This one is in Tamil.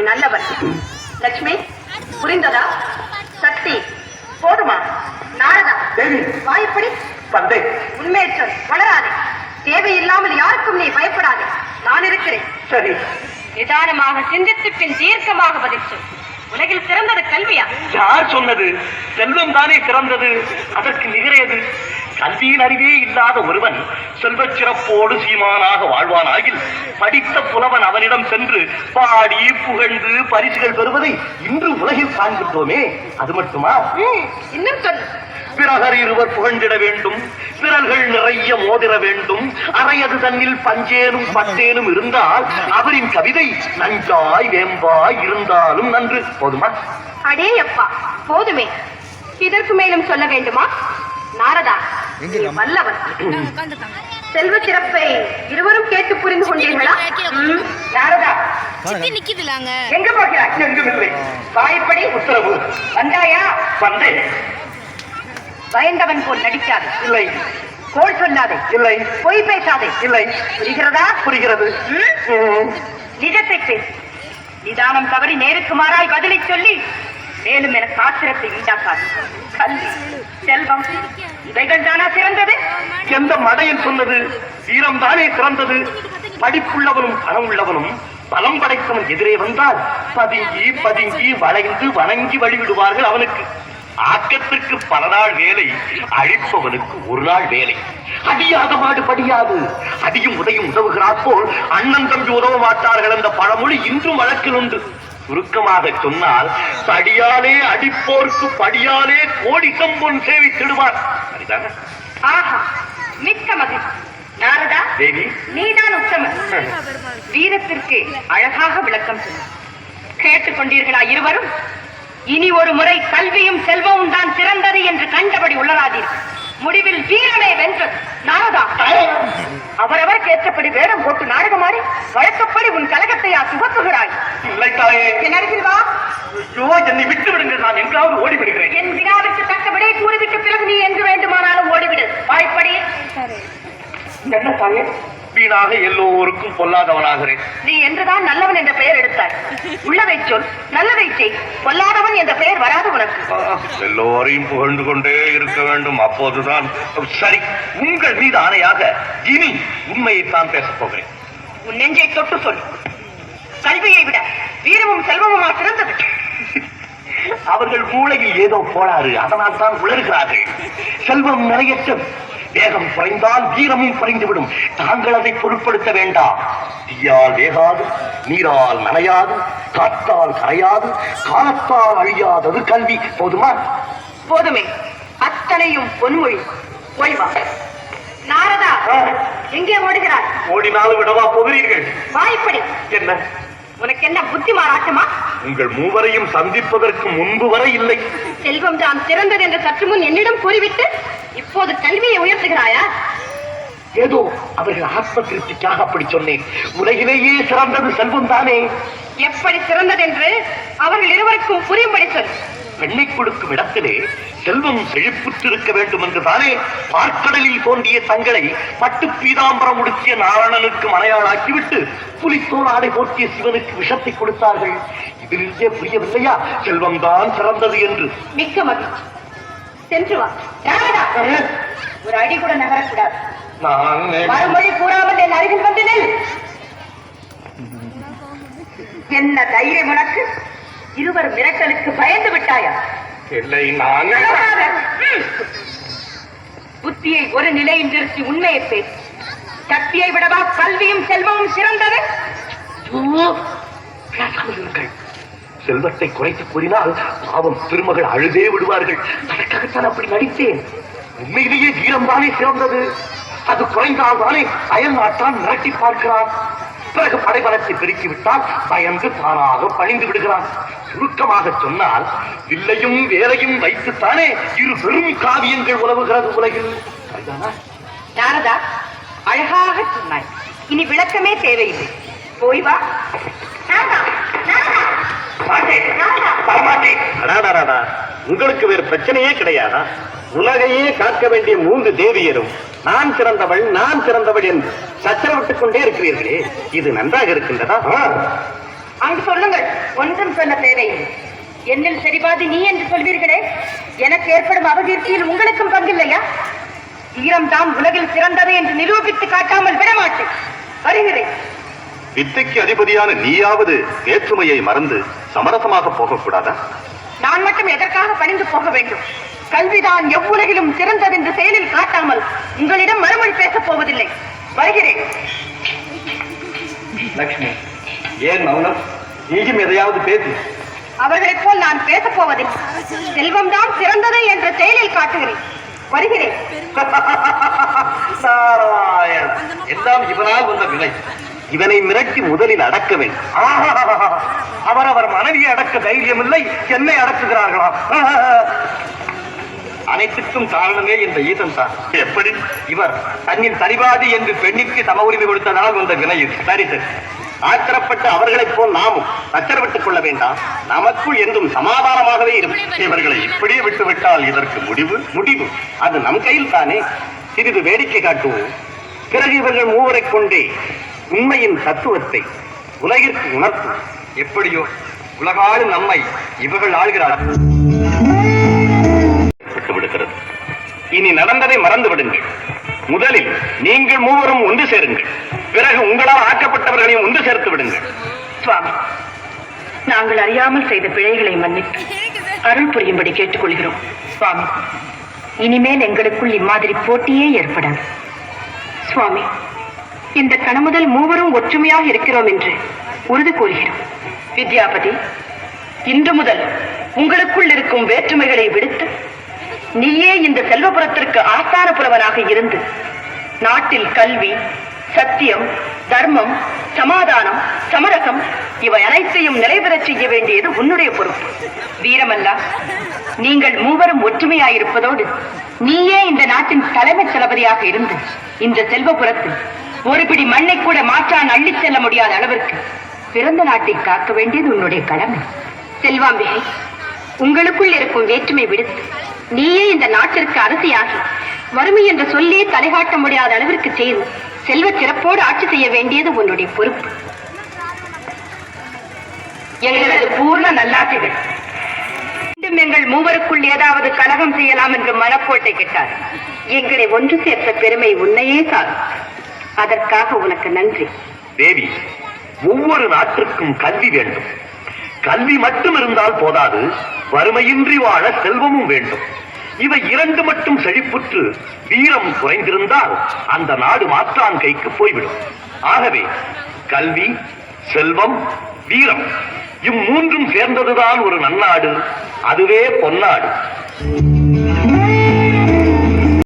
நல்லவன். லட்சுமி, புரிந்ததா? சக்தி, போதுமா? நாரதா, வாய்ப்படி. தந்தை, உண்மையற்ற வளராதே. தேவையில்லாமல் யாருக்கும் நீ பயப்படாதே. நான் இருக்கிறேன். சரி. நிதானமாக சிந்தித்து பின் தீர்க்கமாக பதில் சொல். உலகில் சிறந்தது கல்வியா? யார் சொன்னது? செல்வம் தானே சிறந்தது. அதற்கு நிகரேது? கல்வியின் அறிவே இல்லாத ஒருவன் செல்வச் சிறப்போடு சீமானாக வாழ்வானாகில் படித்த புலவன் அவனிடம் சென்று பாடி புகழ்ந்து பரிசுகள் பெறுவதை இன்று உலகில் காண்கின்றோமே. அது மட்டுமா? இன்னும் சொல்லு. பிறகர் இருவர் புகழ்ந்திட வேண்டும், விரல்கள் நிறைய மோதிர வேண்டும், அறையது தன்னில் பஞ்சேனும் பட்டேனும் இருந்தால் அவரின் கவிதை நஞ்சாய் வேம்பாய் இருந்தாலும் நன்று. போதுமா? அடே அப்பா, போதுமே. இதற்கு மேலும் சொல்ல வேண்டுமா? நாரதா, வல்லவன். செல்வ சிறப்பை இருவரும் கேட்டு புரிந்து கொண்டீர்களா? நாரதா, எங்க போகிறாய்? எங்கும் இல்லை. வாய்ப்படி. உத்தரவு. வந்தாயா? வந்தேன். பயந்தவன் போல் நடிக்காதே. இல்லை. கோள் சொல்லாதே. இல்லை. பொய் பேசாதே. இல்லை. புரிகிறதா? புரிகிறது. நிஜத்தை பேசு. நிதானம் தவறி நேருக்கு மாறாய் பதிலை சொல்லி மேலும் எனக்கு ஆத்திரத்தை உண்டாக்காது. கல்வி, செல்வம், இவைகள் தானா சிறந்தது? எந்த மடையில் சொன்னது? வீரம் தானே சிறந்தது. படிப்புள்ளவனும் பணம் உள்ளவனும் பலம் படைத்தவன் எதிரே வந்தால் பதுங்கி பதுங்கி வளைந்து வணங்கி வழிவிடுவார்கள் அவனுக்கு. ஆக்கத்திற்கு பல நாள் வேலை, அழிப்பவனுக்கு ஒரு நாள் வேலை. அடியாத மாடு படியாது. அடியும் உதையும் உதவுகிறார் போல் அண்ணன் தம்பி உதவ மாட்டார்கள் என்ற பழமொழி இன்றும் வழக்கில் உண்டு. சுருக்கமாக சொன்னால், படியாலே அடிப்போர்க்கு படியாலே கோடி சம்பொன் சேவித்திடுவார். சரிதானே? ஆஹா, மிக்க மகிழ்ச்சி. நாரதா தேவி, நீதான் உத்தமன். வீரத்திற்கு அழகாக விளக்கம் சொன்ன. கேட்டுக்கொண்டீர்களா இருவரும்? இனி ஒரு முறை கல்வியும் செல்வமும் தான் சிறந்தது என்று கண்டபடி உள்ளதாதீர்கள். முடிவில் வீரமே வென்றது. நாரதா, அவரவர் கேட்டபடி வேடம் போட்டு நாடகமாடி வழக்கப்படி உன் கலகத்தையா துவக்குகிறாய்? இல்லை தாயே. என் அருகில் வா. ஐயோ, என்னை விட்டு விடுங்கள். நான் எங்காவது ஓடிவிடுகிறேன். என் வினாவிற்கு தக்கபடியே கூறிவிட்ட பிறகு நீ எங்கு வேண்டுமானாலும் ஓடிவிடு. வாய்ப்படி. என்ன தாயே? வீணாக எல்லோருக்கும் பொல்லாதவனாகிறேன். நீ என்றுதான் நல்லவன் என்ற பெயர் எடுத்தாய். உள்ளதை சொல், நல்லதை செய். பொல்லாதவன் என்ற பெயர் வராது உனக்கு. எல்லோரையும் புகழ்ந்து கொண்டே இருக்க வேண்டும். அப்போதுதான் சரி. உங்கள் மீது ஆணையாக இனி உண்மையைத்தான் பேசப் போகிறேன். உன் நெஞ்சை தொட்டு சொல். கல்வியை விட வீரமும் செல்வமுமா சிறந்தது? அவர்கள் மூளையில் ஏதோ கோளாறு, அதனால் தான் உளறுகிறார்கள். செல்வம் நிறையற்ற வேகம் குறைந்தால் வீரமும் குறைந்துவிடும். தாங்கள் அதை பொருட்படுத்த வேண்டாம். தீயால் வேகாது, நீரால் நனையாது, காற்றால் கரையாது, காலத்தால் அழியாதது கல்வி. போதுமா? போதுமே. அத்தனையும் பொன்மொழி. ஓய்வா. நாரதா, எங்கே ஓடுகிறார்? ஓடினாலும் விடவா போகிறீர்கள்? வாய்ப்படி. என்ன உனக்கு என்ன புத்தி மாறாட்டமா? உங்கள் மூவரையும் சந்திப்பதற்கு முன்பு வரை இல்லை. செல்வம் தான் சிறந்தது என்று சற்று முன் என்னிடம் கூறிவிட்டு இப்போது கல்வியை உயர்த்துகிறாயா? ஏதோ அவர்கள் ஆத்ம திருப்திக்காக அப்படி சொன்னேன். உலகிலேயே சிறந்தது செல்வம் தானே. எப்படி சிறந்தது என்று அவர்கள் இருவருக்கும் புரியும்படி சொல். பெண்ணை கொடுக்கும் இடத்திலே செல்வம் செழிப்புற்றிருக்க வேண்டும் என்று தானே பார்க்கடலில் தோன்றிய தங்களை பட்டு பீதாம்பரம் உடுத்திய நாராயணனுக்கு மனையாளாக்கிவிட்டு புலித்தோல் ஆடை போர்த்திய சிவனுக்கு விஷத்தை கொடுத்தார்கள். இதிலிருந்தே புரியவில்லையா செல்வம் தான் சிறந்தது என்று? மிக்க மகிழ்ச்சி. சென்று வா. ஒரு அடி கூட நகரக்கூடாது. மறுமொழி கூறாமல் என் அருகில் வந்து நெல். என்ன தைரியம் உனக்கு? இருவர் மிரட்டலுக்கு பயந்து விட்டாயா? இல்லை, நான் புத்தியை ஒரு நிலையில் நிறுத்தி உண்மையை பேசு. சக்தியை விடவா கல்வியும் செல்வமும் சிறந்தது? செல்வத்தை குறைத்து கூறினால் பாவம் திருமகள் அழுதே விடுவார்கள். அதற்காகத்தான் அப்படி நடித்தேன். உண்மையிலேயே வீரம் தானே சிறந்தது. அது குறைந்தால் தானே அயல் நாட்டான் மிரட்டி பார்க்கிறான். பிறகு படைபலத்தை பெருக்கிவிட்டால் பயந்து தானாக பணிந்து விடுகிறான். சுருக்கமாக சொன்னால் வில்லையும் வேலையும் வைத்துத்தானே இரு பெரும் காவியங்கள் உலவுகிறது உலகில். நாரதா, அழகாக சொன்னாய். இனி விளக்கமே தேவையில்லை. போய் வா. உங்களுக்கு வேறு பிரச்சனையே கிடையாதா? உலகையே காக்க வேண்டிய 3 தேவியரும் நான் சிறந்தவள் நான் சிறந்தவள் என்று சச்சரவிட்டுக் கொண்டே இருக்கிறீர்களே, இது நன்றாக இருக்கின்றதா? அங்கு சொல்லுங்கள். ஒன்றும் சொல்ல தேவையில்லை. என்னில் சரிபாதி நீ என்று சொல்வீர்களே, எனக்கு ஏற்படும் அபகீர்த்தியில் உங்களுக்கும் பங்கில்லையா? வீரம்தான் உலகில் சிறந்தது என்று நிரூபித்து காட்டாமல் விடமாட்டேன். வருகிறேன். வித்தைக்கு அதிபதியான நீயாவது வேற்றுமையை மறந்து சமரசமாக போகக்கூடாதா? நான் மட்டும் எதற்காக பணிந்து போக வேண்டும்? கல்விதான் எவ்வுலகிலும் சிறந்தது என்று செயலில் காட்டாமல் உங்களிடம் மறுமொழி பேசப் போவதில்லை. வருகிறேன். லட்சுமி, ஏன் மௌனம்? நீயும் எதையாவது பேசு. அவர்களைப் போல் நான் பேசப் போவதில்லை. செல்வம்தான் சிறந்தது என்ற செயலில் காட்டுகிறேன். வருகிறேன். நாராயண, எல்லாம் இவனால் வந்த விலை. இவனை மிரட்டி முதலில் அடக்க வேண்டும். அவரவர் மனைவியை அடக்க தைரியம் இல்லை, என்னை அடக்குகிறார்களாம். அனைத்துக்கும் காரணமே இந்த ஈசன் தான். எப்படி? இவர் தன்னின் சரிபாதி என்று பெண்ணிற்கு சம உரிமை கொடுத்ததால் வந்த வினை இது. சரி சரி, ஆத்திரப்பட்டு அவர்களைப் போல் நாமும் சச்சரவிட்டுக் கொள்ள வேண்டாம். நமக்குள் என்றும் சமாதானமாகவே இருக்கும். இவர்களை இப்படியே விட்டுவிட்டால் இதற்கு முடிவு அது நம் கையில் தானே. சிறிது வேடிக்கை காட்டுவோம். பிறகு இவர்கள் மூவரை கொண்டே உண்மையின் தத்துவத்தை உலகிற்கு உணர்த்தும். எப்படியோ உலகாலும் நம்மை இவர்கள் ஆள்கிறார்கள். விடுகிறது. இனி நடந்ததை மறந்து விடுங்கள். முதலில் நீங்கள் மூவரும் ஒன்று சேருங்கள். பிறகு உங்களால் ஆக்கப்பட்டவர்களையும் ஒன்று சேர்த்து விடுங்கள். சுவாமி, நாங்கள் அறியாமல் செய்த பிழைகளை மன்னித்து அருள் புரியும்படி கேட்டுக்கொள்கிறோம். சுவாமி, இனிமேல் எங்களுக்குள் இம்மாதிரி போட்டியே ஏற்படாது. சுவாமி, இந்த கணமுதல் மூவரும் ஒற்றுமையாக இருக்கிறோம் என்று உறுதி கூறுகிறோம். வித்யாபதி, இன்று முதல் உங்களுக்குள் இருக்கும் வேற்றுமைகளை விடுத்து நீயே இந்த செல்வபுரத்திற்கு ஆஸ்தான புலவனாக இருந்து நாட்டில் கல்வி, சத்தியம், தர்மம், சமாதானம், சமரசம் இவை அனைத்தையும் நிறைவேறச் செய்ய வேண்டியது உன்னுடைய பொறுப்பு. வீரமல்லா, நீங்கள் மூவரும் ஒற்றுமையாயிருப்பதோடு நீயே இந்த நாட்டின் தலைமை தளபதியாக இருந்து இந்த செல்வபுரத்தில் ஒரு பிடி மண்ணை கூட மாற்றான் அள்ளிச் செல்ல முடியாத அளவிற்கு பிறந்த நாட்டை காக்க வேண்டியது உன்னுடைய கடமை. செல்வாம்பிகை, உங்களுக்குள் இருக்கும் வேற்றுமை விடுத்து நீயே இந்த நாட்டிற்கு அரசியாகி வறுமை என்ற சொல்லே தலைகாட்ட முடியாத அளவிற்கு செய்து செல்வ சிறப்போடு ஆட்சி செய்ய வேண்டியது உன்னுடைய பொறுப்பு. எங்களது பூர்ண நல்லாட்சிகள். மீண்டும் எங்கள் மூவருக்குள் ஏதாவது கலகம் செய்யலாம் என்று மனக்கோட்டை கெட்டார். எங்களை ஒன்று சேர்த்த பெருமை உன்னையே சாரும். அதற்காக உனக்கு நன்றி. தேவி, ஒவ்வொரு நாட்டிற்கும் கல்வி வேண்டும். கல்வி மட்டும் இருந்தால் போதாது, வறுமையின்றி வாழ செல்வமும் வேண்டும். இவை இரண்டு மட்டும் செழிப்புற்று வீரம் குறைந்திருந்தால் அந்த நாடு மாற்றான் கைக்கு போய்விடும். ஆகவே கல்வி, செல்வம், வீரம் இம்மூன்றும் சேர்ந்ததுதான் ஒரு நன்னாடு. அதுவே பொன்னாடு.